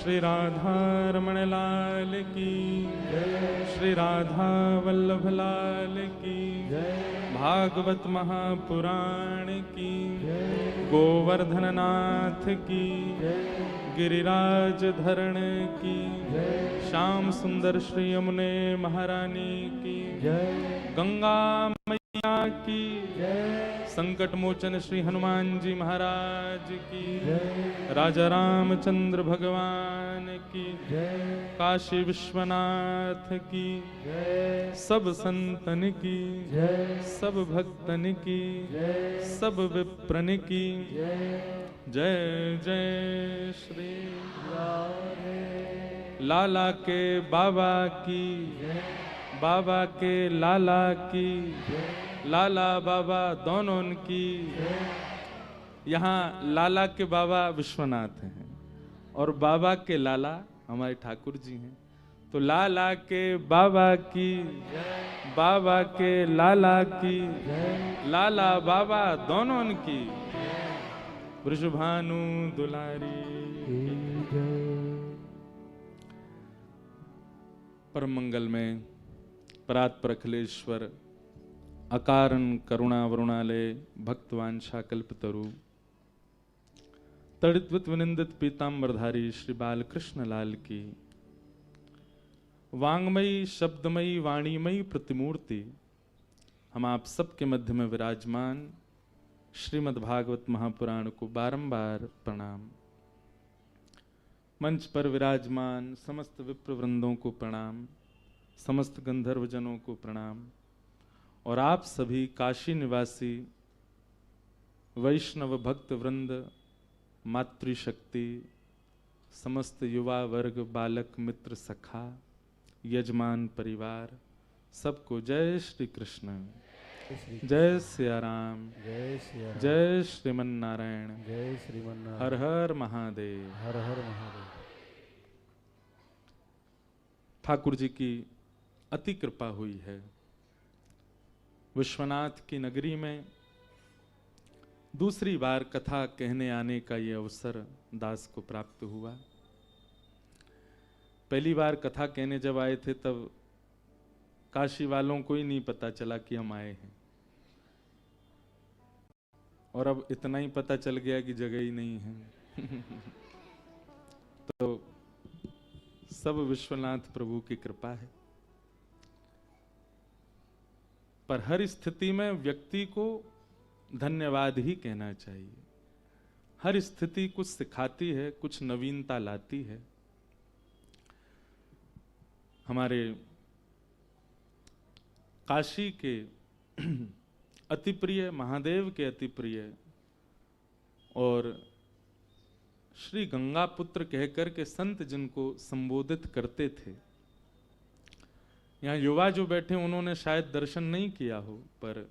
श्री राधा रमण लाल की जय, श्री राधा वल्लभ लाल की जय, भागवत महापुराण की जय, गोवर्धन नाथ की जय, गिरिराज धरण की जय, श्याम सुंदर श्री यमुने महारानी की जय, गंगा मैया की जय, संकट मोचन श्री हनुमान जी महाराज की जय, राजा रामचंद्र भगवान की जय, काशी विश्वनाथ की जय, सब संतन की जय, सब भक्तन की जय, सब विप्रन की जय, जय जय श्री लाला के बाबा की जय, बाबा के लाला की जय, लाला बाबा दोनों उनकी। यहाँ लाला के बाबा विश्वनाथ हैं और बाबा के लाला हमारे ठाकुर जी हैं, तो लाला के बाबा की बाबा के लाला की लाला बाबा दोनों उनकी। वृषभानु दुलारी परम मंगल में परात्पर अखिलेश्वर अकारण करुणा वरुणालय भक्तवांछा कल्पतरु तड़ित विनिंदित पीतांबरधारी श्री बालकृष्ण लाल की वांगमयी शब्दमयी वाणीमयी प्रतिमूर्ति हम आप सबके मध्य में विराजमान श्रीमद् भागवत महापुराण को बारंबार प्रणाम। मंच पर विराजमान समस्त विप्र वृंदों को प्रणाम, समस्त गंधर्व जनों को प्रणाम और आप सभी काशी निवासी वैष्णव भक्त वृंद, मातृशक्ति, समस्त युवा वर्ग, बालक मित्र सखा, यजमान परिवार सबको जय श्री कृष्ण, जय सिया राम, जय श्रीमन नारायण, जय श्रीमन हर हर महादेव, हर हर महादेव। ठाकुर जी की अति कृपा हुई है। विश्वनाथ की नगरी में दूसरी बार कथा कहने आने का ये अवसर दास को प्राप्त हुआ। पहली बार कथा कहने जब आए थे तब काशी वालों को ही नहीं पता चला कि हम आए हैं, और अब इतना ही पता चल गया कि जगह ही नहीं है। तो सब विश्वनाथ प्रभु की कृपा है। पर हर स्थिति में व्यक्ति को धन्यवाद ही कहना चाहिए। हर स्थिति कुछ सिखाती है, कुछ नवीनता लाती है। हमारे काशी के अति प्रिय, महादेव के अति प्रिय और श्री गंगा पुत्र कहकर के संत जिनको संबोधित करते थे, यहाँ युवा जो बैठे उन्होंने शायद दर्शन नहीं किया हो, पर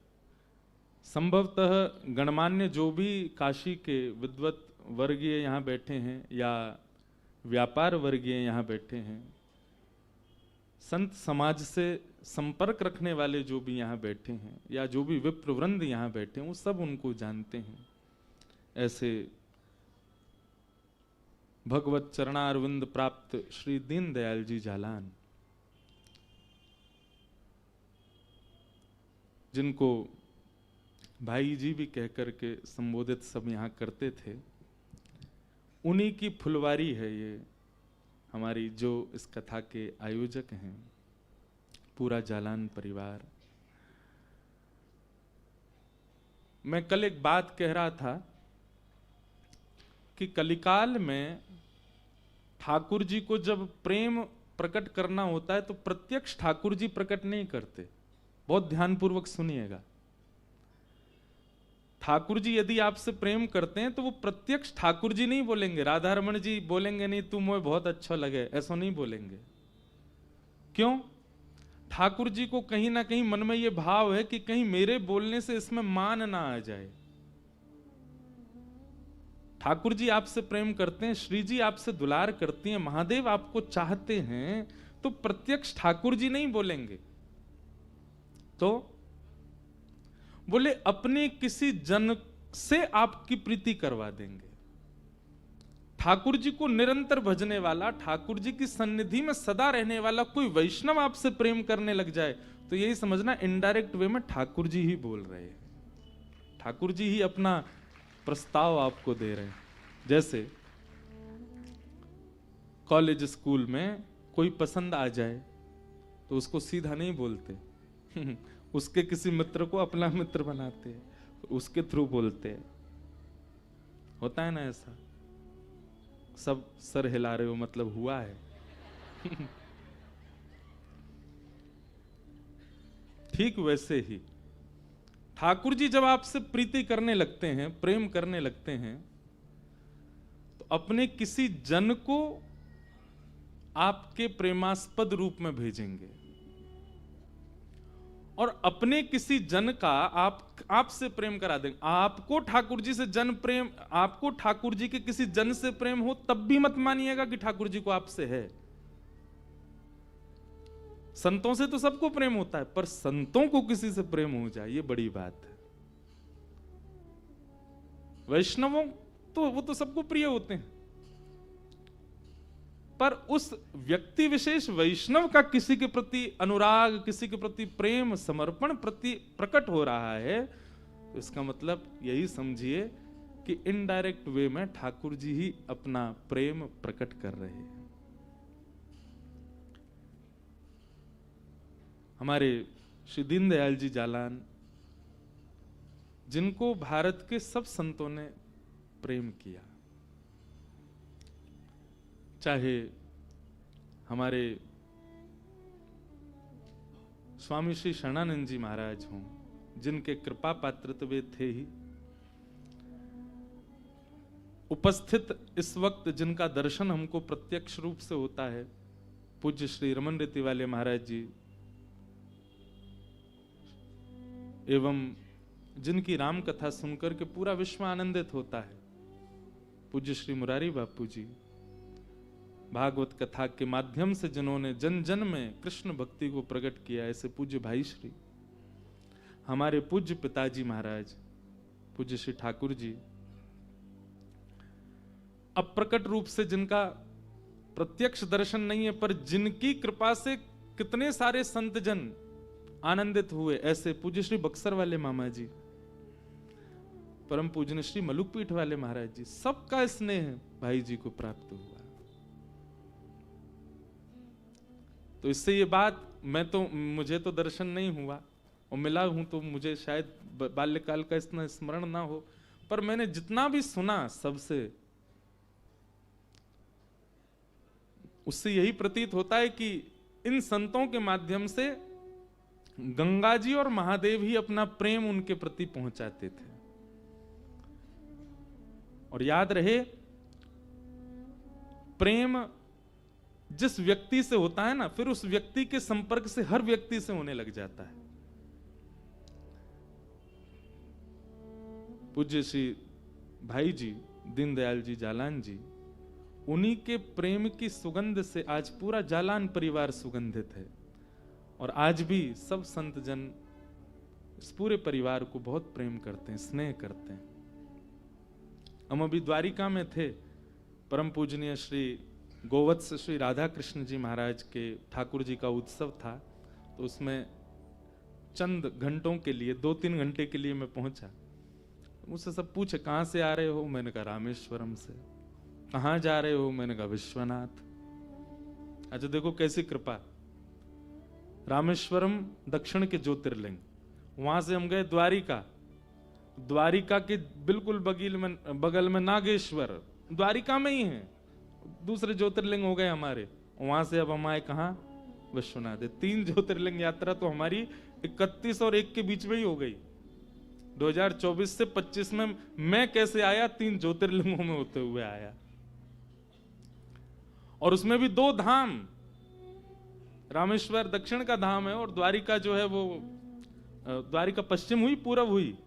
संभवतः गणमान्य जो भी काशी के विद्वत वर्गीय यहाँ बैठे हैं या व्यापार वर्गीय यहाँ बैठे हैं, संत समाज से संपर्क रखने वाले जो भी यहाँ बैठे हैं या जो भी विप्रवृंद यहाँ बैठे हैं, वो सब उनको जानते हैं। ऐसे भगवत चरणारविंद प्राप्त श्री दीनदयाल जी जालान, जिनको भाई जी भी कहकर के संबोधित सब यहाँ करते थे, उन्हीं की फुलवारी है ये हमारी जो इस कथा के आयोजक हैं, पूरा जालान परिवार। मैं कल एक बात कह रहा था कि कलिकाल में ठाकुर जी को जब प्रेम प्रकट करना होता है तो प्रत्यक्ष ठाकुर जी प्रकट नहीं करते। बहुत ध्यानपूर्वक सुनिएगा। ठाकुर जी यदि आपसे प्रेम करते हैं तो वो प्रत्यक्ष ठाकुर जी नहीं बोलेंगे, राधा रमन जी बोलेंगे नहीं तू मुझे बहुत अच्छा लगे, ऐसा नहीं बोलेंगे। क्यों? ठाकुर जी को कहीं ना कहीं मन में ये भाव है कि कहीं मेरे बोलने से इसमें मान ना आ जाए। ठाकुर जी आपसे प्रेम करते हैं, श्री जी आपसे दुलार करती हैं, महादेव आपको चाहते हैं, तो प्रत्यक्ष ठाकुर जी नहीं बोलेंगे। तो बोले अपने किसी जन से आपकी प्रीति करवा देंगे। ठाकुर जी को निरंतर भजने वाला, ठाकुर जी की सन्निधि में सदा रहने वाला कोई वैष्णव आपसे प्रेम करने लग जाए तो यही समझना इनडायरेक्ट वे में ठाकुर जी ही बोल रहे हैं, ठाकुर जी ही अपना प्रस्ताव आपको दे रहे हैं। जैसे कॉलेज स्कूल में कोई पसंद आ जाए तो उसको सीधा नहीं बोलते उसके किसी मित्र को अपना मित्र बनाते हैं, उसके थ्रू बोलते हैं। होता है ना ऐसा? सब सर हिला रहे हो, मतलब हुआ है ठीक वैसे ही ठाकुर जी जब आपसे प्रीति करने लगते हैं, प्रेम करने लगते हैं, तो अपने किसी जन को आपके प्रेमास्पद रूप में भेजेंगे और अपने किसी जन का आपसे प्रेम करा देंगे। आपको ठाकुर जी से जन प्रेम, आपको ठाकुर जी के किसी जन से प्रेम हो तब भी मत मानिएगा कि ठाकुर जी को आपसे है। संतों से तो सबको प्रेम होता है, पर संतों को किसी से प्रेम हो जाए ये बड़ी बात है। वैष्णवों तो वो तो सबको प्रिय होते हैं, पर उस व्यक्ति विशेष वैष्णव का किसी के प्रति अनुराग, किसी के प्रति प्रेम, समर्पण प्रति प्रकट हो रहा है, तो इसका मतलब यही समझिए कि इनडायरेक्ट वे में ठाकुर जी ही अपना प्रेम प्रकट कर रहे हैं। हमारे श्री दीनदयाल जी जालान, जिनको भारत के सब संतों ने प्रेम किया, चाहे हमारे स्वामी श्री शरणानंद जी महाराज हों, जिनके कृपा पात्र तो वे थे ही, उपस्थित इस वक्त जिनका दर्शन हमको प्रत्यक्ष रूप से होता है, पूज्य श्री रमन रीति वाले महाराज जी, एवं जिनकी राम कथा सुनकर के पूरा विश्व आनंदित होता है, पूज्य श्री मुरारी बापू जी, भागवत कथा के माध्यम से जिन्होंने जन जन में कृष्ण भक्ति को प्रकट किया, ऐसे पूज्य भाई श्री, हमारे पूज्य पिताजी महाराज पूज्य श्री ठाकुर जी, अप्रकट रूप से जिनका प्रत्यक्ष दर्शन नहीं है, पर जिनकी कृपा से कितने सारे संत जन आनंदित हुए, ऐसे पूज्य श्री बक्सर वाले मामा जी, परम पूजन श्री मलुकपीठ वाले महाराज जी, सबका स्नेह भाई जी को प्राप्त हुआ। तो इससे ये बात, मुझे तो दर्शन नहीं हुआ और मिला हूं तो मुझे शायद बाल्यकाल का इतना स्मरण ना हो, पर मैंने जितना भी सुना सबसे, उससे यही प्रतीत होता है कि इन संतों के माध्यम से गंगा जी और महादेव ही अपना प्रेम उनके प्रति पहुंचाते थे। और याद रहे, प्रेम जिस व्यक्ति से होता है ना, फिर उस व्यक्ति के संपर्क से हर व्यक्ति से होने लग जाता है। पूज्य श्री भाई जी दीनदयाल जी जालान जी, उन्हीं के प्रेम की सुगंध से आज पूरा जालान परिवार सुगंधित है, और आज भी सब संत जन इस पूरे परिवार को बहुत प्रेम करते हैं, स्नेह करते हैं। हम अभी द्वारिका में थे, परम पूजनीय श्री गोवत्स श्री राधा कृष्ण जी महाराज के ठाकुर जी का उत्सव था, तो उसमें चंद घंटों के लिए, 2-3 घंटे के लिए मैं पहुंचा। मुझसे सब पूछे कहां से आ रहे हो, मैंने कहा रामेश्वरम से। कहां जा रहे हो, मैंने कहा विश्वनाथ। अच्छा देखो कैसी कृपा, रामेश्वरम दक्षिण के ज्योतिर्लिंग, वहां से हम गए द्वारिका, द्वारिका के बिल्कुल बगल में नागेश्वर, द्वारिका में ही है, दूसरे ज्योतिर्लिंग हो गए हमारे। वहां से अब हम आए कहां, विश्वनाथ। 3 ज्योतिर्लिंग यात्रा तो हमारी 31 और 1 के बीच में ही हो गई। 2024 से 25 में मैं कैसे आया, 3 ज्योतिर्लिंगों में होते हुए आया, और उसमें भी 2 धाम, रामेश्वर दक्षिण का धाम है और द्वारिका जो है वो, द्वारिका पश्चिम हुई पूरब हुई,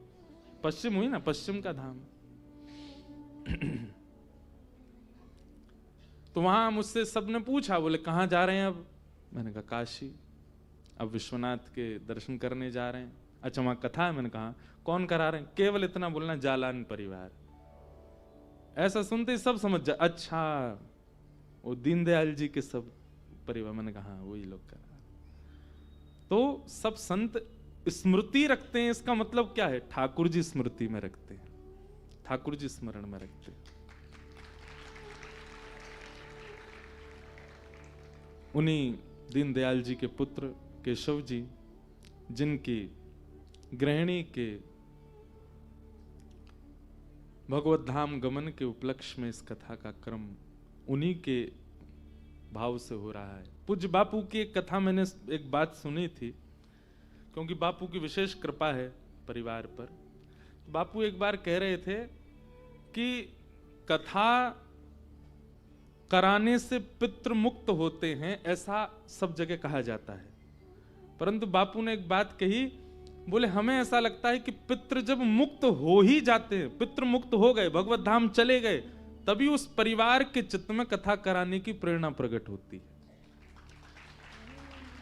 पश्चिम हुई ना, पश्चिम का धाम। तो वहां मुझसे सबने पूछा, बोले कहां जा रहे हैं अब, मैंने कहा काशी, अब विश्वनाथ के दर्शन करने जा रहे हैं। अच्छा वहां कथा है, मैंने कहा कौन करा रहे हैं, केवल इतना बोलना, जालान परिवार। ऐसा सुनते ही सब समझ जाए, अच्छा वो दीनदयाल जी के सब परिवार। मैंने कहा हाँ, वही लोग कर। तो सब संत स्मृति रखते हैं, इसका मतलब क्या है? ठाकुर जी स्मृति में रखते हैं, ठाकुर जी स्मरण में रखते हैं। उन्हीं दीनदयाल जी के पुत्र केशव जी, जिनकी गृहिणी के भगवत धाम गमन के उपलक्ष्य में इस कथा का क्रम उन्हीं के भाव से हो रहा है। पूज्य बापू की एक कथा मैंने एक बात सुनी थी, क्योंकि बापू की विशेष कृपा है परिवार पर। बापू एक बार कह रहे थे कि कथा कराने से पितृ मुक्त होते हैं, ऐसा सब जगह कहा जाता है। परंतु बापू ने एक बात कही, बोले हमें ऐसा लगता है कि पितृ जब मुक्त हो ही जाते हैं, पितृ मुक्त हो गए, भगवत धाम चले गए, तभी उस परिवार के चित्त में कथा कराने की प्रेरणा प्रकट होती है।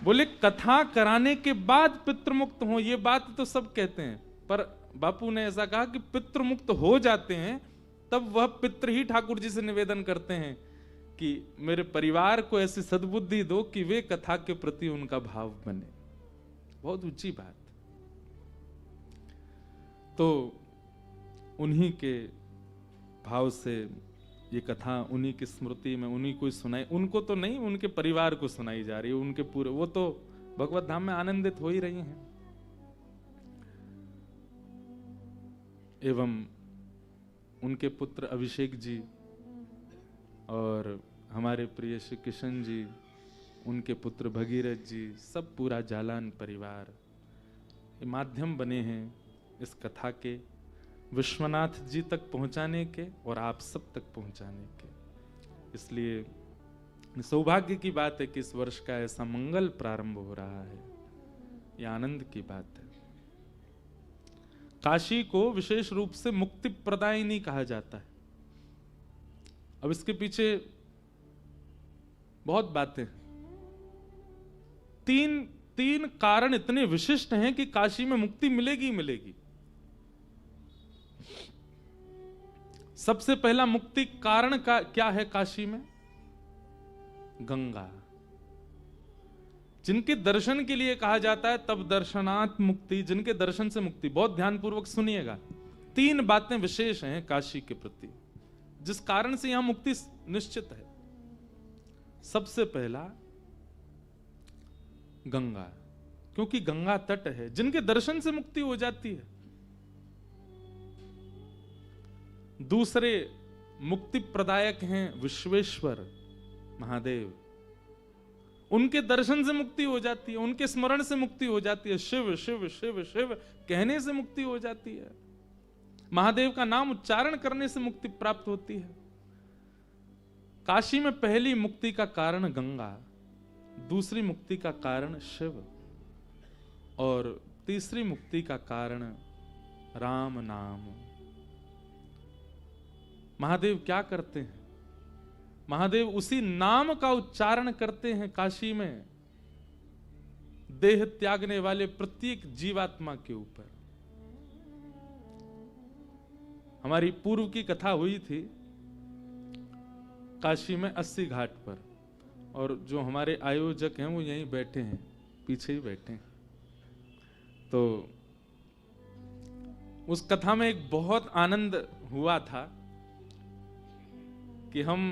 बोले कथा कराने के बाद पितृ मुक्त हो, ये बात तो सब कहते हैं, पर बापू ने ऐसा कहा कि पितृ मुक्त हो जाते हैं, तब वह पितृ ही ठाकुर जी से निवेदन करते हैं कि मेरे परिवार को ऐसी सद्बुद्धि दो कि वे कथा के प्रति उनका भाव बने। बहुत ऊंची बात। तो उन्हीं के भाव से ये कथा उन्हीं की स्मृति में उन्हीं को सुनाई, उनको तो नहीं, उनके परिवार को सुनाई जा रही है। उनके पूरे, वो तो भगवत धाम में आनंदित हो ही रही हैं। एवं उनके पुत्र अभिषेक जी और हमारे प्रिय श्री किशन जी, उनके पुत्र भगीरथ जी, सब पूरा जालान परिवार ये माध्यम बने हैं इस कथा के विश्वनाथ जी तक पहुंचाने के और आप सब तक पहुंचाने के। इसलिए सौभाग्य की बात है कि इस वर्ष का ऐसा मंगल प्रारंभ हो रहा है, यह आनंद की बात है। काशी को विशेष रूप से मुक्ति प्रदायिनी कहा जाता है। अब इसके पीछे बहुत बातें, तीन कारण इतने विशिष्ट हैं कि काशी में मुक्ति मिलेगी ही मिलेगी। सबसे पहला मुक्ति कारण का क्या है काशी में? गंगा। जिनके दर्शन के लिए कहा जाता है तब दर्शनात् मुक्ति, जिनके दर्शन से मुक्ति। बहुत ध्यानपूर्वक सुनिएगा, 3 बातें विशेष हैं काशी के प्रति जिस कारण से यहां मुक्ति निश्चित है। सबसे पहला गंगा, क्योंकि गंगा तट है, जिनके दर्शन से मुक्ति हो जाती है। दूसरे मुक्ति प्रदायक हैं विश्वेश्वर महादेव, उनके दर्शन से मुक्ति हो जाती है, उनके स्मरण से मुक्ति हो जाती है। शिव शिव शिव शिव कहने से मुक्ति हो जाती है, महादेव का नाम उच्चारण करने से मुक्ति प्राप्त होती है। काशी में पहली मुक्ति का कारण गंगा, दूसरी मुक्ति का कारण शिव, और तीसरी मुक्ति का कारण राम नाम। महादेव क्या करते हैं? महादेव उसी नाम का उच्चारण करते हैं काशी में देह त्यागने वाले प्रत्येक जीवात्मा के ऊपर। हमारी पूर्व की कथा हुई थी काशी में 80 घाट पर, और जो हमारे आयोजक हैं वो यहीं बैठे हैं, पीछे ही बैठे हैं। तो उस कथा में एक बहुत आनंद हुआ था कि हम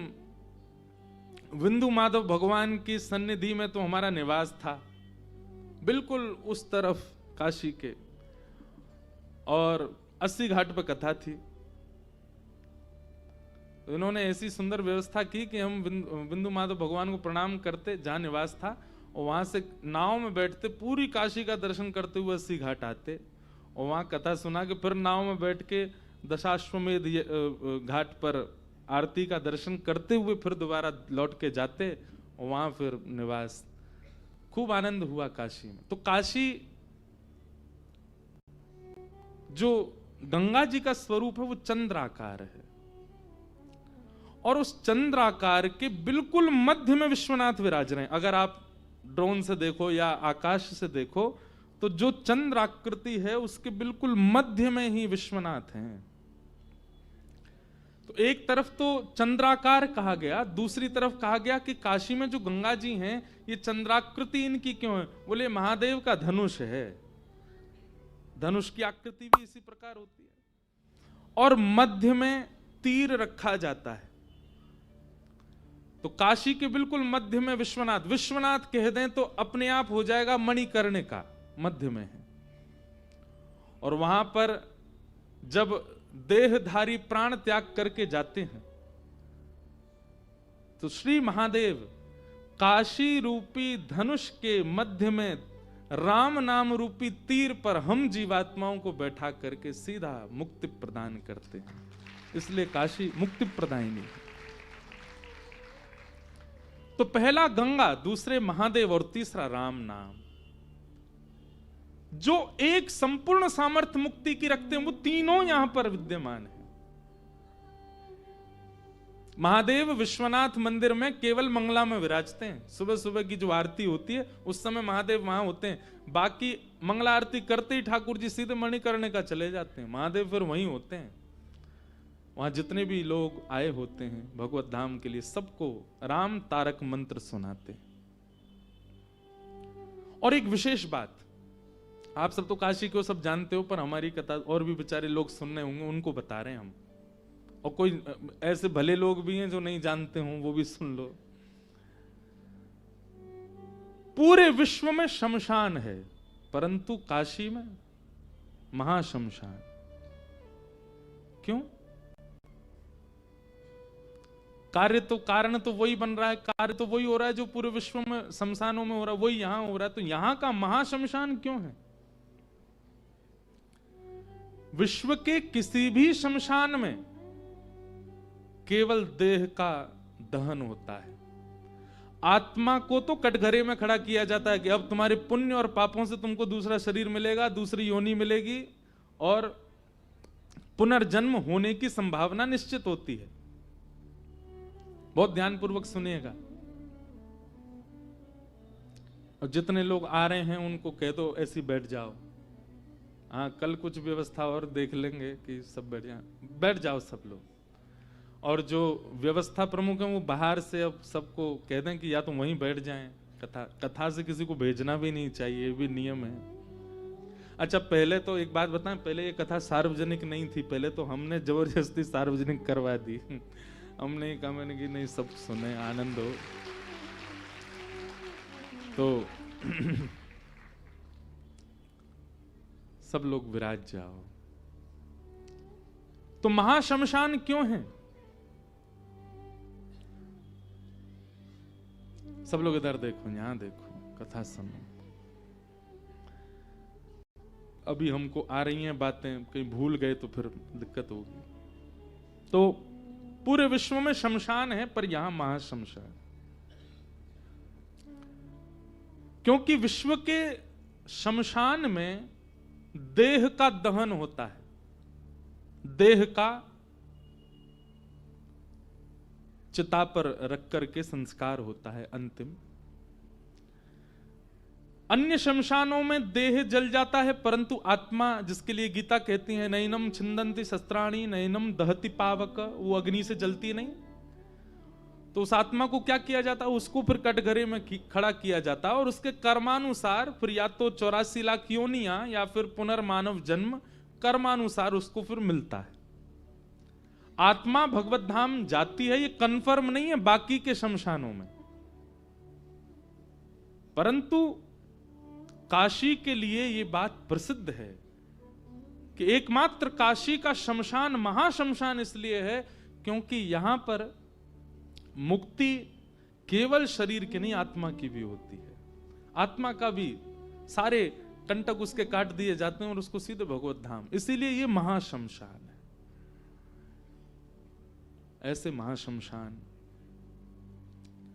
विंदु माधव भगवान की सन्निधि में, तो हमारा निवास था बिल्कुल उस तरफ काशी के, और 80 घाट पर कथा थी। उन्होंने ऐसी सुंदर व्यवस्था की कि हम बिंदु माधव भगवान को प्रणाम करते जहां निवास था, और वहां से नाव में बैठते, पूरी काशी का दर्शन करते हुए 80 घाट आते, और वहां कथा सुना के फिर नाव में बैठ के दशाश्वमेध घाट पर आरती का दर्शन करते हुए फिर दोबारा लौट के जाते, और वहां फिर निवास। खूब आनंद हुआ काशी में। तो काशी जो गंगा जी का स्वरूप है वो चंद्राकार है, और उस चंद्राकार के बिल्कुल मध्य में विश्वनाथ विराज रहे हैं। अगर आप ड्रोन से देखो या आकाश से देखो तो जो चंद्र आकृति है उसके बिल्कुल मध्य में ही विश्वनाथ हैं। तो एक तरफ तो चंद्राकार कहा गया, दूसरी तरफ कहा गया कि काशी में जो गंगा जी हैं ये चंद्राकृति इनकी क्यों है? बोले महादेव का धनुष है, धनुष की आकृति भी इसी प्रकार होती है और मध्य में तीर रखा जाता है। तो काशी के बिल्कुल मध्य में विश्वनाथ, विश्वनाथ कह दें तो अपने आप हो जाएगा मणिकर्णिका, मध्य में है। और वहां पर जब देहधारी प्राण त्याग करके जाते हैं तो श्री महादेव काशी रूपी धनुष के मध्य में राम नाम रूपी तीर पर हम जीवात्माओं को बैठा करके सीधा मुक्ति प्रदान करते हैं, इसलिए काशी मुक्ति प्रदायिनी है। तो पहला गंगा, दूसरे महादेव और तीसरा राम नाम, जो एक संपूर्ण सामर्थ्य मुक्ति की रखते हैं, वो तीनों यहां पर विद्यमान है। महादेव विश्वनाथ मंदिर में केवल मंगला में विराजते हैं। सुबह सुबह की जो आरती होती है उस समय महादेव वहां होते हैं, बाकी मंगला आरती करते ही ठाकुर जी सीधे मणिकर्णिका चले जाते हैं, महादेव फिर वहीं होते हैं। वहां जितने भी लोग आए होते हैं भगवत धाम के लिए, सबको राम तारक मंत्र सुनाते हैं। और एक विशेष बात, आप सब तो काशी को सब जानते हो, पर हमारी कथा और भी बेचारे लोग सुनने होंगे, उनको बता रहे हैं हम। और कोई ऐसे भले लोग भी हैं जो नहीं जानते हों, वो भी सुन लो। पूरे विश्व में शमशान है, परंतु काशी में महाशमशान। क्यों? कारण तो वही बन रहा है, कार्य तो वही हो रहा है जो पूरे विश्व में शमशानों में हो रहा है, वही यहां हो रहा है। तो यहां का महाशमशान क्यों है? विश्व के किसी भी शमशान में केवल देह का दहन होता है, आत्मा को तो कटघरे में खड़ा किया जाता है कि अब तुम्हारे पुण्य और पापों से तुमको दूसरा शरीर मिलेगा, दूसरी योनि मिलेगी और पुनर्जन्म होने की संभावना निश्चित होती है। बहुत ध्यानपूर्वक सुनिएगा। और जितने लोग आ रहे हैं उनको कह दो ऐसी बैठ जाओ। हाँ, कल कुछ व्यवस्था और देख लेंगे कि सब बैठ जाओ सब लोग। और जो व्यवस्था प्रमुख है वो बाहर से अब सबको कह दें कि या तो वहीं बैठ जाएं। कथा से किसी को भेजना भी नहीं चाहिए, ये भी नियम है। अच्छा, पहले तो एक बात बताएं, पहले ये कथा सार्वजनिक नहीं थी, पहले तो हमने जबरदस्ती सार्वजनिक करवा दी। हमने कहा, मैंने कि नहीं सब सुने, आनंद हो। तो सब लोग विराज जाओ। तो महाशमशान क्यों है? सब लोग इधर देखो, यहां देखो, कथा सुनो। अभी हमको आ रही हैं बातें, कहीं भूल गए तो फिर दिक्कत होगी। तो पूरे विश्व में शमशान है, पर यहां महाशमशान, क्योंकि विश्व के शमशान में देह का दहन होता है, देह का चिता पर रख करके संस्कार होता है अंतिम। अन्य शमशानों में देह जल जाता है, परंतु आत्मा, जिसके लिए गीता कहती है नैनम छिंदन्ति शस्त्राणि नैनम दहति पावक, वो अग्नि से जलती नहीं। तो उस आत्मा को क्या किया जाता है? उसको फिर कटघरे में खड़ा किया जाता है और उसके कर्मानुसार फिर या तो 84 लाख योनियां या फिर पुनर्मानव जन्म कर्मानुसार उसको फिर मिलता है। आत्मा भगवत धाम जाती है, ये कंफर्म नहीं है बाकी के शमशानों में, परंतु काशी के लिए ये बात प्रसिद्ध है कि एकमात्र काशी का शमशान महाशमशान इसलिए है क्योंकि यहां पर मुक्ति केवल शरीर की नहीं, आत्मा की भी होती है। आत्मा का भी सारे कंटक उसके काट दिए जाते हैं और उसको सीधे भगवत धाम, इसीलिए ये महाशमशान है। ऐसे महाशमशान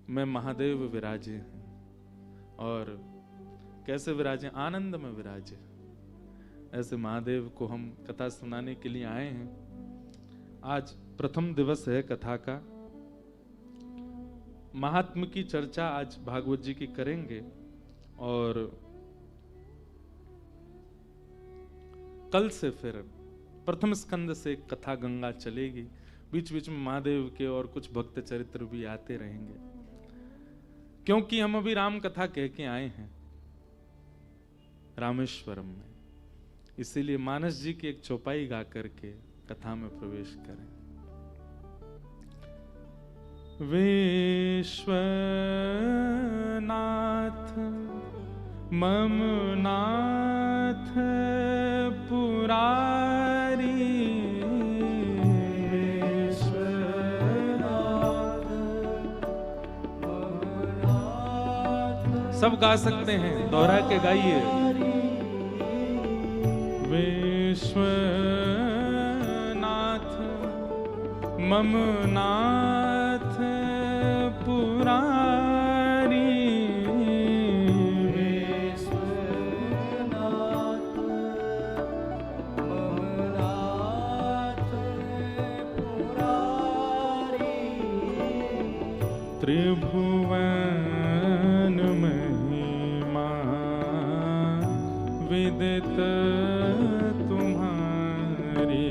में महादेव विराजे हैं, और कैसे विराजे? आनंद में विराजे। ऐसे महादेव को हम कथा सुनाने के लिए आए हैं। आज प्रथम दिवस है कथा का। महात्म की चर्चा आज भागवत जी की करेंगे और कल से फिर प्रथम स्कंद से कथा गंगा चलेगी। बीच बीच में महादेव के और कुछ भक्त चरित्र भी आते रहेंगे, क्योंकि हम अभी राम कथा कह के आए हैं रामेश्वरम में। इसीलिए मानस जी की एक चौपाई गा करके कथा में प्रवेश करें। विश्वनाथ मम नाथ पुरारी, विश्वनाथ मम नाथ। सब गा सकते हैं, दोहरा के गाइए। विश्वनाथ मम नाथ पुरारी, विश्वनाथ मम नाथ पुरारी। त्रिभुवन महिमा विदित तुम्हारी,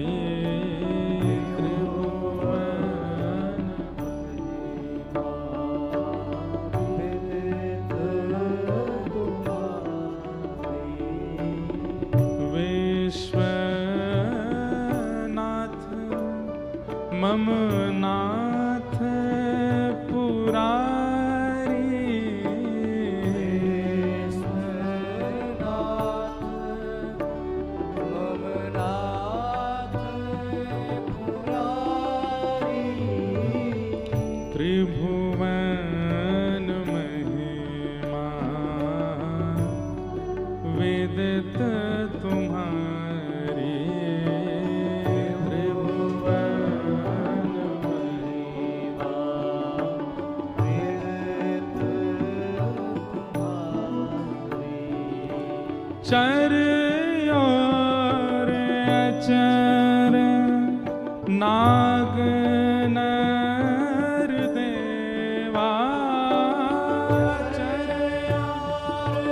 मम नाथ पुरारी, विश्वनाथ मम नाथ पुरारी। त्रिभुवन महिमा विदित तुम्हारी, चर और अचर नाग नर देवा, चर और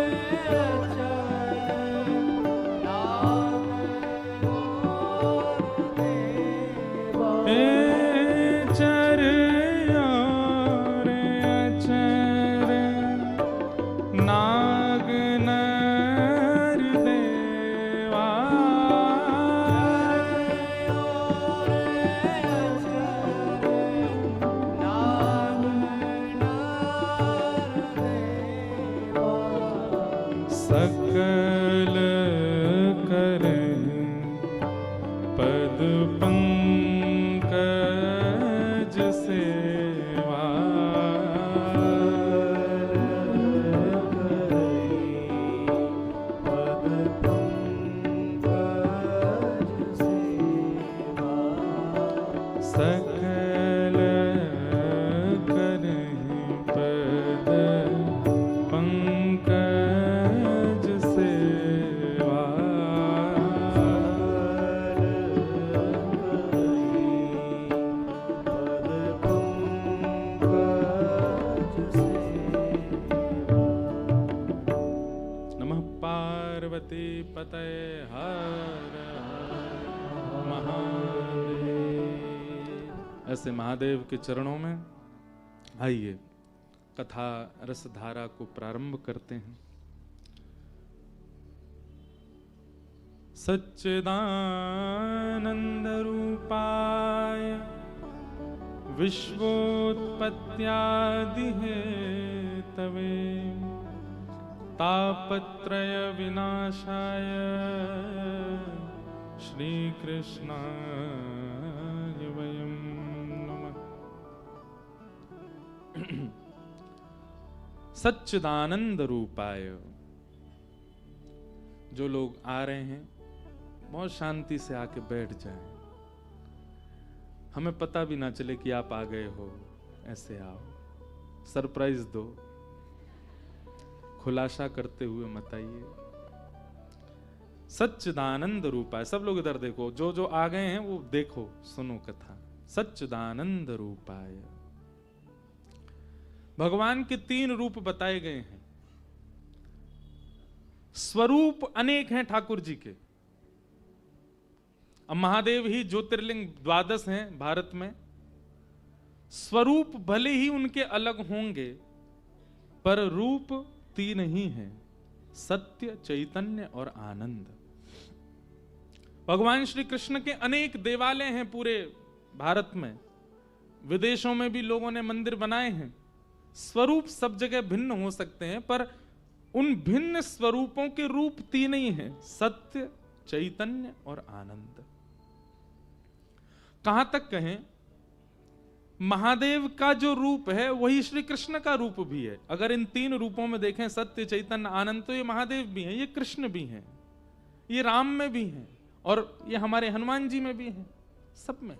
अचर नाग देवा, चर और अचर नाग सकल करें पद पंकज सेवा, पद पंकज सेवा, सकल करें पद पंकज सेवा, नमः पार्वती पतये हर महादेव। ऐसे महादेव के चरणों में आइए कथा रसधारा को प्रारंभ करते हैं। सच्चिदानंद रूपाय विश्वोत्पत्त्यादि हेतवे तापत्रय विनाशाय श्री कृष्णाय वयं नमः। सच्चिदानंद रूपाय। जो लोग आ रहे हैं बहुत शांति से आके बैठ जाएं, हमें पता भी ना चले कि आप आ गए हो। ऐसे आओ, सरप्राइज दो, खुलासा करते हुए मत आइए। सच्चिदानंद रूपाय। सब लोग इधर देखो, जो जो आ गए हैं वो देखो, सुनो कथा। सच्चिदानंद रूपाय। भगवान के 3 रूप बताए गए हैं। स्वरूप अनेक हैं ठाकुर जी के। अब महादेव ही ज्योतिर्लिंग 12 हैं भारत में, स्वरूप भले ही उनके अलग होंगे, पर रूप तीन ही हैं, सत्य, चैतन्य और आनंद। भगवान श्री कृष्ण के अनेक देवालय हैं पूरे भारत में, विदेशों में भी लोगों ने मंदिर बनाए हैं। स्वरूप सब जगह भिन्न हो सकते हैं, पर उन भिन्न स्वरूपों के रूप तीन ही हैं, सत्य, चैतन्य और आनंद। कहां तक कहें, महादेव का जो रूप है वही श्री कृष्ण का रूप भी है। अगर इन तीन रूपों में देखें, सत्य, चैतन्य, आनंद, तो ये महादेव भी हैं, ये कृष्ण भी हैं, ये राम में भी हैं, और ये हमारे हनुमान जी में भी हैं, सब में।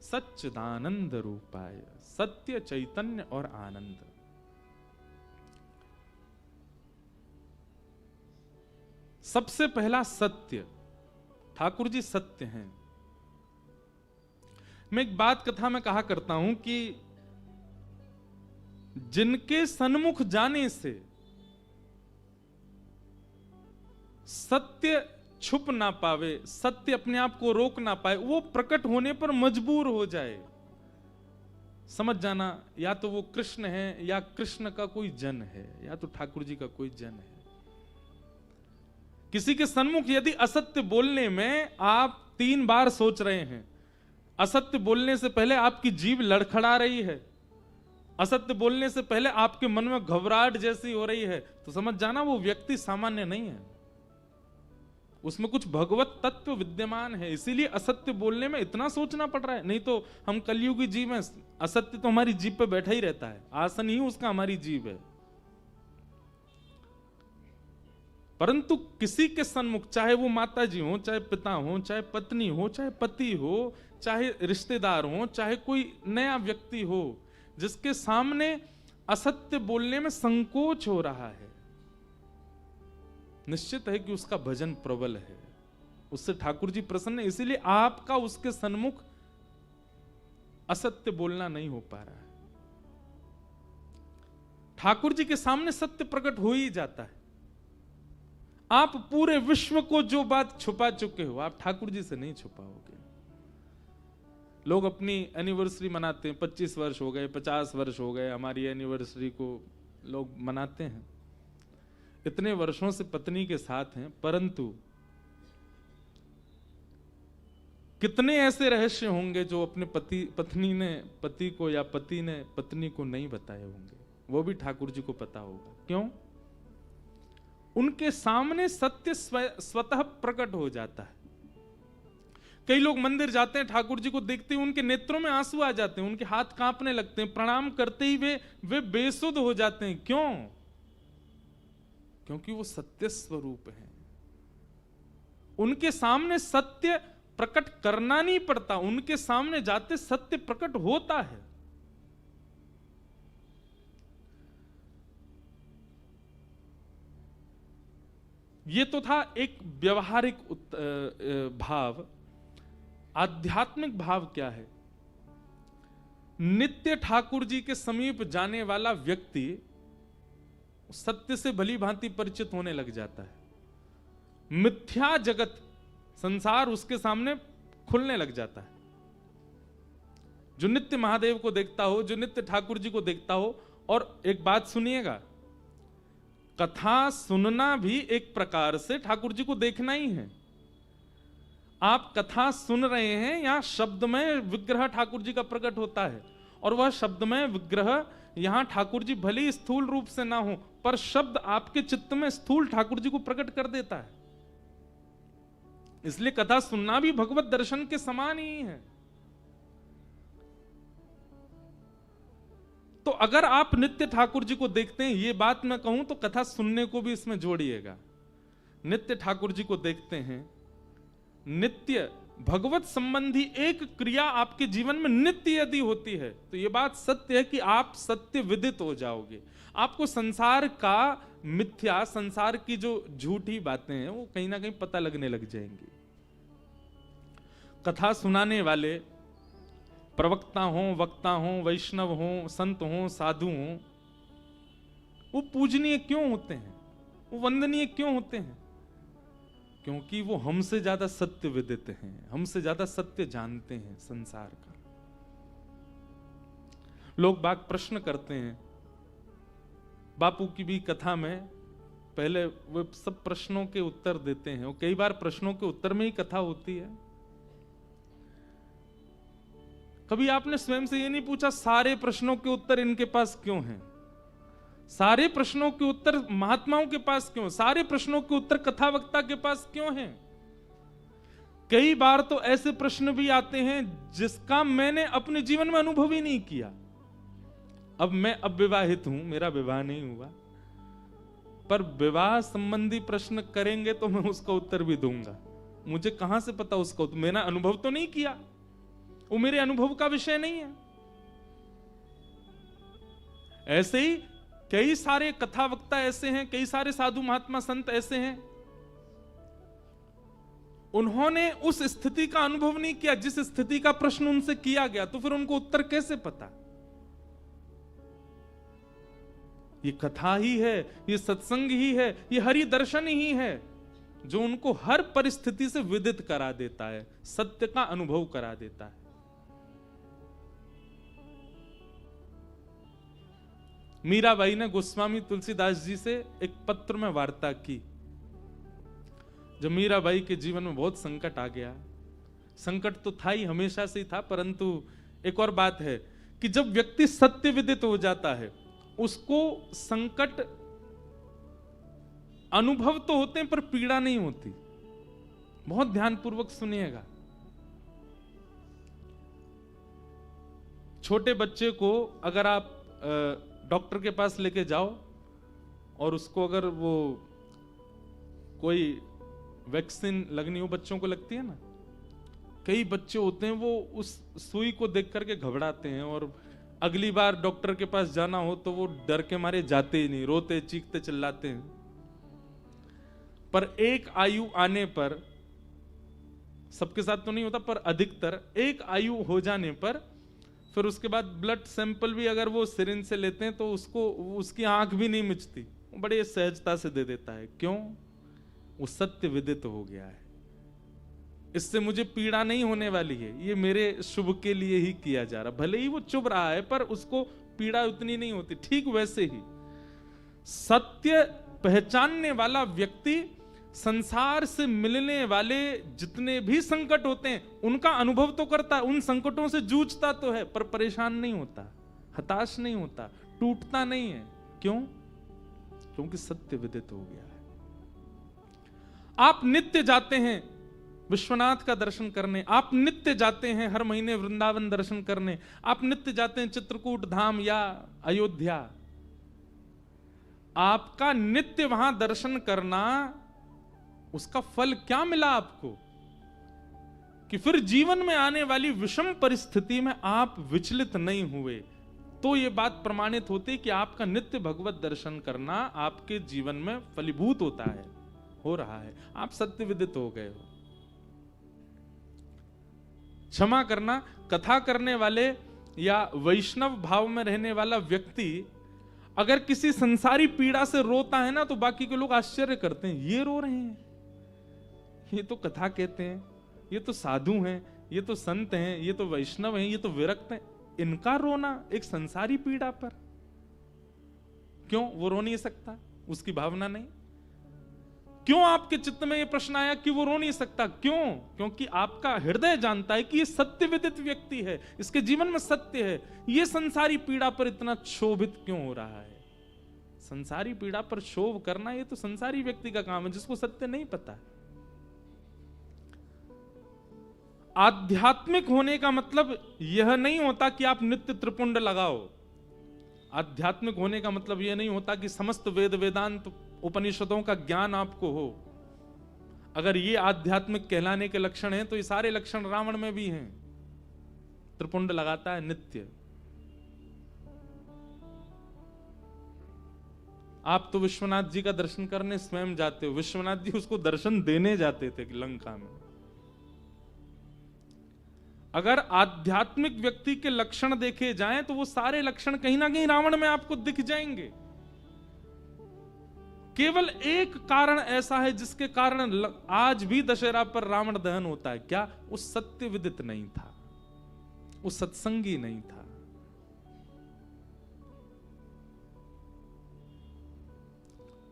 सच्चिदानंद रूपाय, सत्य, चैतन्य और आनंद। सबसे पहला सत्य, ठाकुर जी सत्य हैं। मैं एक बात कथा में कहा करता हूं कि जिनके सन्मुख जाने से सत्य छुप ना पावे, सत्य अपने आप को रोक ना पाए, वो प्रकट होने पर मजबूर हो जाए, समझ जाना या तो वो कृष्ण है, या कृष्ण का कोई जन है, या तो ठाकुर जी का कोई जन है। किसी के सन्मुख यदि असत्य बोलने में आप 3 बार सोच रहे हैं, असत्य बोलने से पहले आपकी जीभ लड़खड़ा रही है, असत्य बोलने से पहले आपके मन में घबराहट जैसी हो रही है, तो समझ जाना वो व्यक्ति सामान्य नहीं है, उसमें कुछ भगवत तत्व विद्यमान है। इसीलिए असत्य बोलने में इतना सोचना पड़ रहा है। नहीं तो हम कलयुगी जीव में, असत्य तो हमारी जीभ पे बैठा ही रहता है, आसन ही उसका हमारी जीभ है। परंतु किसी के सन्मुख, चाहे वो माता जी हो, चाहे पिता हो, चाहे पत्नी हो, चाहे पति हो, चाहे रिश्तेदार हो, चाहे कोई नया व्यक्ति हो, जिसके सामने असत्य बोलने में संकोच हो रहा है, निश्चित है कि उसका भजन प्रबल है, उससे ठाकुर जी प्रसन्न है। इसीलिए आपका उसके सन्मुख असत्य बोलना नहीं हो पा रहा है। ठाकुर जी के सामने सत्य प्रकट हो ही जाता है। आप पूरे विश्व को जो बात छुपा चुके हो, आप ठाकुर जी से नहीं छुपाओगे। लोग अपनी एनिवर्सरी मनाते हैं, 25 वर्ष हो गए, 50 वर्ष हो गए, हमारी एनिवर्सरी को लोग मनाते हैं, इतने वर्षों से पत्नी के साथ हैं, परंतु कितने ऐसे रहस्य होंगे जो अपने पत्नी ने पति को, या पति ने पत्नी को नहीं बताए होंगे, वो भी ठाकुर जी को पता होगा। क्यों? उनके सामने सत्य स्वतः प्रकट हो जाता है। कई लोग मंदिर जाते हैं, ठाकुर जी को देखते ही उनके नेत्रों में आंसू आ जाते हैं, उनके हाथ कांपने लगते हैं, प्रणाम करते ही वे बेसुध हो जाते हैं। क्यों? क्योंकि वो सत्य स्वरूप है। उनके सामने सत्य प्रकट करना नहीं पड़ता, उनके सामने जाते सत्य प्रकट होता है। ये तो था एक व्यवहारिक भाव। आध्यात्मिक भाव क्या है? नित्य ठाकुर जी के समीप जाने वाला व्यक्ति सत्य से भली भांति परिचित होने लग जाता है। मिथ्या जगत, संसार उसके सामने खुलने लग जाता है। जो नित्य महादेव को देखता हो, जो नित्य ठाकुर जी को देखता हो, और एक बात सुनिएगा, कथा सुनना भी एक प्रकार से ठाकुर जी को देखना ही है। आप कथा सुन रहे हैं, यहां शब्दमय विग्रह ठाकुर जी का प्रकट होता है, और वह शब्दमय विग्रह यहां ठाकुर जी भले ही स्थूल रूप से ना हो, पर शब्द आपके चित्त में स्थूल ठाकुर जी को प्रकट कर देता है। इसलिए कथा सुनना भी भगवत दर्शन के समान ही है। तो अगर आप नित्य ठाकुर जी को देखते हैं, ये बात मैं कहूं तो कथा सुनने को भी इसमें जोड़िएगा। नित्य ठाकुर जी को देखते हैं, नित्य भगवत संबंधी एक क्रिया आपके जीवन में नित्य यदि होती है, तो यह बात सत्य है कि आप सत्य विदित हो जाओगे। आपको संसार का मिथ्या, संसार की जो झूठी बातें हैं, वो कहीं ना कहीं पता लगने लग जाएंगी। कथा सुनाने वाले प्रवक्ता हो, वक्ता हो, वैष्णव हो, संत हो, साधु हो, वो पूजनीय क्यों होते हैं? वो वंदनीय क्यों होते हैं? क्योंकि वो हमसे ज्यादा सत्य विदित हैं, हमसे ज्यादा सत्य जानते हैं संसार का। लोग बाग प्रश्न करते हैं, बापू की भी कथा में पहले वो सब प्रश्नों के उत्तर देते हैं, और कई बार प्रश्नों के उत्तर में ही कथा होती है। कभी आपने स्वयं से ये नहीं पूछा सारे प्रश्नों के उत्तर इनके पास क्यों हैं? सारे प्रश्नों के उत्तर महात्माओं के पास क्यों? सारे प्रश्नों के उत्तर कथावक्ता के पास क्यों हैं? कई बार तो ऐसे प्रश्न भी आते हैं जिसका मैंने अपने जीवन में अनुभव ही नहीं किया। अब मैं अविवाहित हूं, मेरा विवाह नहीं हुआ, पर विवाह संबंधी प्रश्न करेंगे तो मैं उसका उत्तर भी दूंगा। मुझे कहां से पता उसका उत्तर? मैंने अनुभव तो नहीं किया, वो मेरे अनुभव का विषय नहीं है। ऐसे ही कई सारे कथावक्ता ऐसे हैं, कई सारे साधु महात्मा संत ऐसे हैं, उन्होंने उस स्थिति का अनुभव नहीं किया जिस स्थिति का प्रश्न उनसे किया गया, तो फिर उनको उत्तर कैसे पता? ये कथा ही है, ये सत्संग ही है, ये हरि दर्शन ही है जो उनको हर परिस्थिति से विदित करा देता है, सत्य का अनुभव करा देता है। मीराबाई ने गोस्वामी तुलसीदास जी से एक पत्र में वार्ता की। जब मीराबाई के जीवन में बहुत संकट आ गया, संकट तो था ही, हमेशा से ही था, परंतु एक और बात है कि जब व्यक्ति सत्य विदित हो जाता है, उसको संकट अनुभव तो होते हैं पर पीड़ा नहीं होती। बहुत ध्यानपूर्वक सुनिएगा। छोटे बच्चे को अगर आप डॉक्टर के पास लेके जाओ और उसको अगर वो कोई वैक्सीन लगनी हो, बच्चों को लगती है ना, कई बच्चे होते हैं वो उस सुई को देख करके घबराते हैं और अगली बार डॉक्टर के पास जाना हो तो वो डर के मारे जाते ही नहीं, रोते चीखते चिल्लाते हैं। पर एक आयु आने पर, सबके साथ तो नहीं होता पर अधिकतर एक आयु हो जाने पर फिर उसके बाद ब्लड सैंपल भी अगर वो सिरिंज से लेते हैं तो उसको उसकी आंख भी नहीं मिचती, बड़े सहजता से दे देता है। क्यों? वो सत्य विदित हो गया है, इससे मुझे पीड़ा नहीं होने वाली है, ये मेरे शुभ के लिए ही किया जा रहा। भले ही वो चुभ रहा है पर उसको पीड़ा उतनी नहीं होती। ठीक वैसे ही सत्य पहचानने वाला व्यक्ति संसार से मिलने वाले जितने भी संकट होते हैं उनका अनुभव तो करता है, उन संकटों से जूझता तो है, पर परेशान नहीं होता, हताश नहीं होता, टूटता नहीं है। क्यों? क्योंकि सत्य विदित हो गया है। आप नित्य जाते हैं विश्वनाथ का दर्शन करने, आप नित्य जाते हैं हर महीने वृंदावन दर्शन करने, आप नित्य जाते हैं चित्रकूट धाम या अयोध्या। आपका नित्य वहां दर्शन करना, उसका फल क्या मिला आपको? कि फिर जीवन में आने वाली विषम परिस्थिति में आप विचलित नहीं हुए। तो यह बात प्रमाणित होती कि आपका नित्य भगवत दर्शन करना आपके जीवन में फलीभूत होता है, हो रहा है, आप सत्य विदित हो गए हो। क्षमा करना, कथा करने वाले या वैष्णव भाव में रहने वाला व्यक्ति अगर किसी संसारी पीड़ा से रोता है ना, तो बाकी के लोग आश्चर्य करते हैं, ये रो रहे हैं, ये तो कथा कहते हैं, ये तो साधु हैं, ये तो संत हैं, ये तो वैष्णव हैं, ये तो विरक्त हैं, इनका रोना एक संसारी पीड़ा पर। क्यों वो रो नहीं सकता? उसकी भावना नहीं? क्यों आपके चित्त में यह प्रश्न आया कि वो रो नहीं सकता? क्यों? क्योंकि आपका हृदय जानता है कि ये सत्य विदित व्यक्ति है, इसके जीवन में सत्य है, ये संसारी पीड़ा पर इतना क्षोभित क्यों हो रहा है? संसारी पीड़ा पर क्षोभ करना ये तो संसारी व्यक्ति का काम है जिसको सत्य नहीं पता। आध्यात्मिक होने का मतलब यह नहीं होता कि आप नित्य त्रिपुंड लगाओ। आध्यात्मिक होने का मतलब यह नहीं होता कि समस्त वेद वेदांत उपनिषदों का ज्ञान आपको हो। अगर ये आध्यात्मिक कहलाने के लक्षण हैं तो ये सारे लक्षण रावण में भी हैं। त्रिपुंड लगाता है नित्य। आप तो विश्वनाथ जी का दर्शन करने स्वयं जाते हो, विश्वनाथ जी उसको दर्शन देने जाते थे लंका में। अगर आध्यात्मिक व्यक्ति के लक्षण देखे जाएं तो वो सारे लक्षण कहीं ना कहीं रावण में आपको दिख जाएंगे। केवल एक कारण ऐसा है जिसके कारण आज भी दशहरा पर रावण दहन होता है। क्या? वो सत्य विदित नहीं था, वो सत्संगी नहीं था।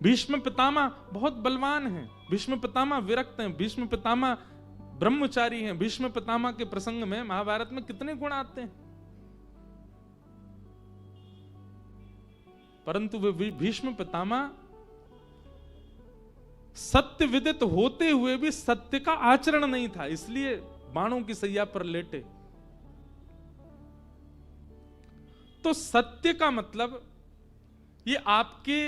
भीष्म पितामह बहुत बलवान हैं, भीष्म पितामह विरक्त हैं, भीष्म पितामह ब्रह्मचारी हैं। भीष्म पितामह के प्रसंग में महाभारत में कितने गुण आते हैं, परंतु वे भीष्म पितामह सत्य विदित होते हुए भी सत्य का आचरण नहीं था, इसलिए बाणों की सैया पर लेटे। तो सत्य का मतलब ये आपके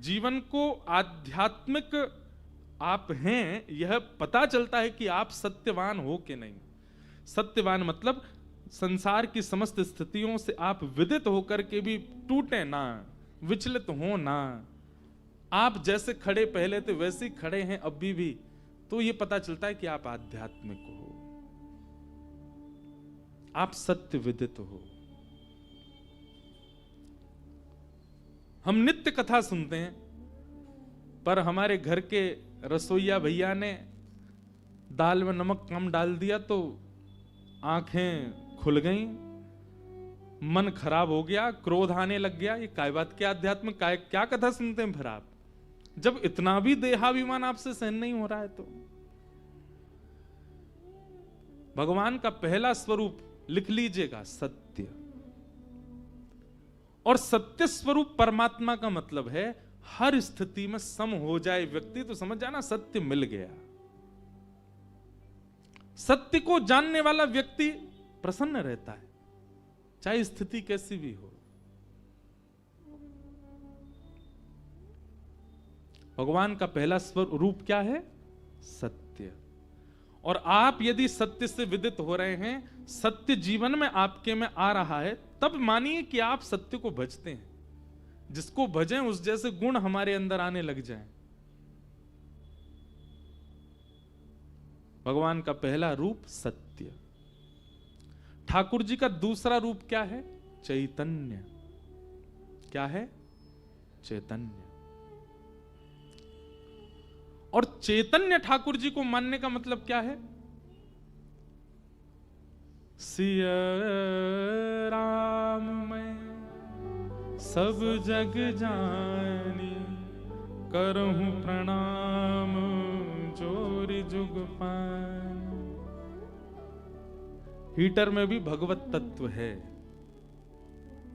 जीवन को आध्यात्मिक आप हैं, यह पता चलता है कि आप सत्यवान हो कि नहीं। सत्यवान मतलब संसार की समस्त स्थितियों से आप विदित होकर के भी टूटे ना, विचलित हो ना, आप जैसे खड़े पहले थे वैसे ही खड़े हैं अभी भी, तो यह पता चलता है कि आप आध्यात्मिक हो, आप सत्य विदित हो। हम नित्य कथा सुनते हैं, पर हमारे घर के रसोइया भैया ने दाल में नमक कम डाल दिया तो आंखें खुल गईं, मन खराब हो गया, क्रोध आने लग गया। ये काय बात, क्या अध्यात्म, क्या कथा सुनते हैं फिर आप, जब इतना भी देहाभिमान आपसे सहन नहीं हो रहा है। तो भगवान का पहला स्वरूप लिख लीजिएगा, सत्य। और सत्य स्वरूप परमात्मा का मतलब है हर स्थिति में सम हो जाए व्यक्ति, तो समझ जाना सत्य मिल गया। सत्य को जानने वाला व्यक्ति प्रसन्न रहता है, चाहे स्थिति कैसी भी हो। भगवान का पहला स्वरूप क्या है? सत्य। और आप यदि सत्य से विदित हो रहे हैं, सत्य जीवन में आपके में आ रहा है, तब मानिए कि आप सत्य को भजते हैं। जिसको भजें उस जैसे गुण हमारे अंदर आने लग जाएं। भगवान का पहला रूप सत्य। ठाकुर जी का दूसरा रूप क्या है? चैतन्य। क्या है? चैतन्य। और चैतन्य ठाकुर जी को मानने का मतलब क्या है? सिया राम मैं सब जग जानी, करहूं प्रणाम जोरि जुग पानी। हीटर में भी भगवत तत्व है,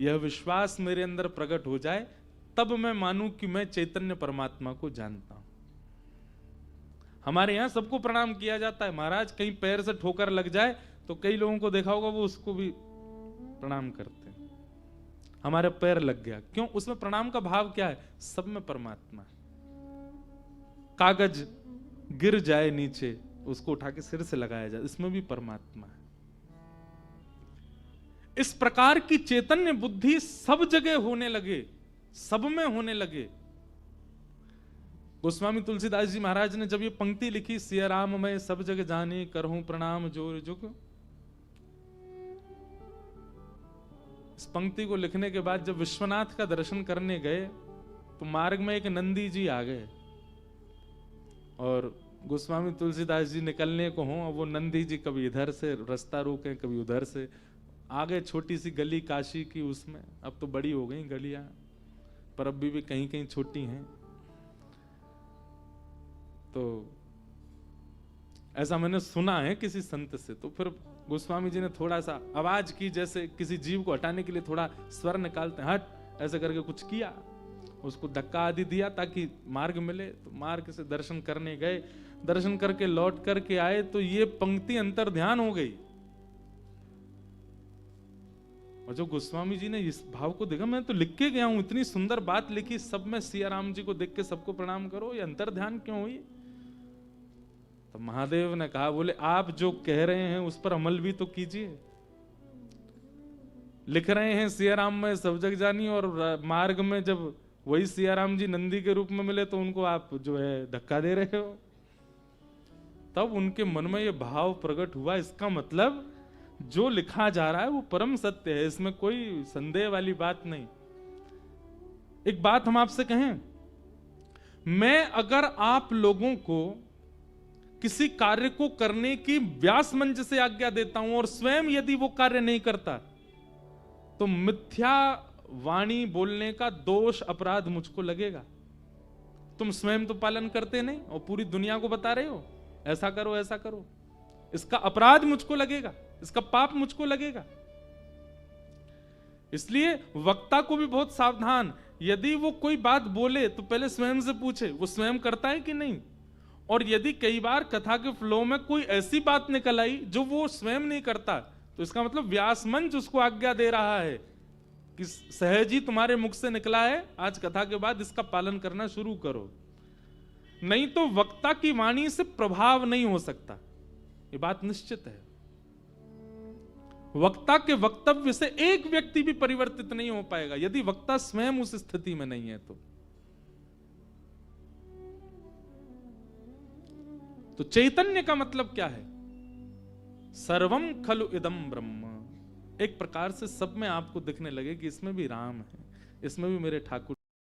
यह विश्वास मेरे अंदर प्रकट हो जाए तब मैं मानूं कि मैं चैतन्य परमात्मा को जानता हूं। हमारे यहां सबको प्रणाम किया जाता है महाराज, कहीं पैर से ठोकर लग जाए तो कई लोगों को देखा होगा वो उसको भी प्रणाम करते हैं। हमारे पैर लग गया, क्यों? उसमें प्रणाम का भाव क्या है? सब में परमात्मा है। कागज गिर जाए नीचे, उसको उठा के सिर से लगाया जाए, इसमें भी परमात्मा है। इस प्रकार की चैतन्य बुद्धि सब जगह होने लगे, सब में होने लगे। गोस्वामी तुलसीदास जी महाराज ने जब ये पंक्ति लिखी, सिया राम मैं सब जग जाने, करहूं प्रणाम जोर जुग, इस पंक्ति को लिखने के बाद जब विश्वनाथ का दर्शन करने गए तो मार्ग में एक नंदी जी आ गए और गोस्वामी तुलसीदास जी निकलने को हों, वो नंदी जी कभी इधर से रास्ता रोके, कभी उधर से। आगे छोटी सी गली काशी की, उसमें अब तो बड़ी हो गई गलियां, पर अभी भी कहीं कहीं छोटी हैं। तो ऐसा मैंने सुना है किसी संत से। तो फिर गोस्वामी जी ने थोड़ा सा आवाज की, जैसे किसी जीव को हटाने के लिए थोड़ा स्वर निकालते हैं, हट, ऐसे करके कुछ किया, उसको धक्का आदि दिया ताकि मार्ग मिले। तो मार्ग से दर्शन करने गए, दर्शन करके लौट करके आए तो ये पंक्ति अंतर ध्यान हो गई। और जो गोस्वामी जी ने इस भाव को देखा, मैं तो लिख के गया हूं, इतनी सुंदर बात लिखी, सब में सिया राम जी को देख के सबको प्रणाम करो, ये अंतर ध्यान क्यों हुई? तो महादेव ने कहा, बोले आप जो कह रहे हैं उस पर अमल भी तो कीजिए। लिख रहे हैं सिया राम में सब जग जानी, और मार्ग में जब वही सिया राम जी नंदी के रूप में मिले तो उनको आप जो है धक्का दे रहे हो। तब उनके मन में ये भाव प्रकट हुआ, इसका मतलब जो लिखा जा रहा है वो परम सत्य है, इसमें कोई संदेह वाली बात नहीं। एक बात हम आपसे कहें, मैं अगर आप लोगों को किसी कार्य को करने की व्यास मंच से आज्ञा देता हूं और स्वयं यदि वो कार्य नहीं करता, तो मिथ्या वाणी बोलने का दोष अपराध मुझको लगेगा। तुम स्वयं तो पालन करते नहीं और पूरी दुनिया को बता रहे हो ऐसा करो ऐसा करो। इसका अपराध मुझको लगेगा, इसका पाप मुझको लगेगा। इसलिए वक्ता को भी बहुत सावधान, यदि वो कोई बात बोले तो पहले स्वयं से पूछे वो स्वयं करता है कि नहीं। और यदि कई बार कथा के फ्लो में कोई ऐसी बात निकल आई जो वो स्वयं नहीं करता, तो इसका मतलब व्यास मंच उसको आज्ञा दे रहा है कि सहज ही तुम्हारे मुख से निकला है, आज कथा के बाद इसका पालन करना शुरू करो। नहीं तो वक्ता की वाणी से प्रभाव नहीं हो सकता, ये बात निश्चित है। वक्ता के वक्तव्य से एक व्यक्ति भी परिवर्तित नहीं हो पाएगा यदि वक्ता स्वयं उस स्थिति में नहीं है। तो चैतन्य का मतलब क्या है? सर्वम खलु इदम ब्रह्म। एक प्रकार से सब में आपको दिखने लगे कि इसमें भी राम है, इसमें भी मेरे ठाकुर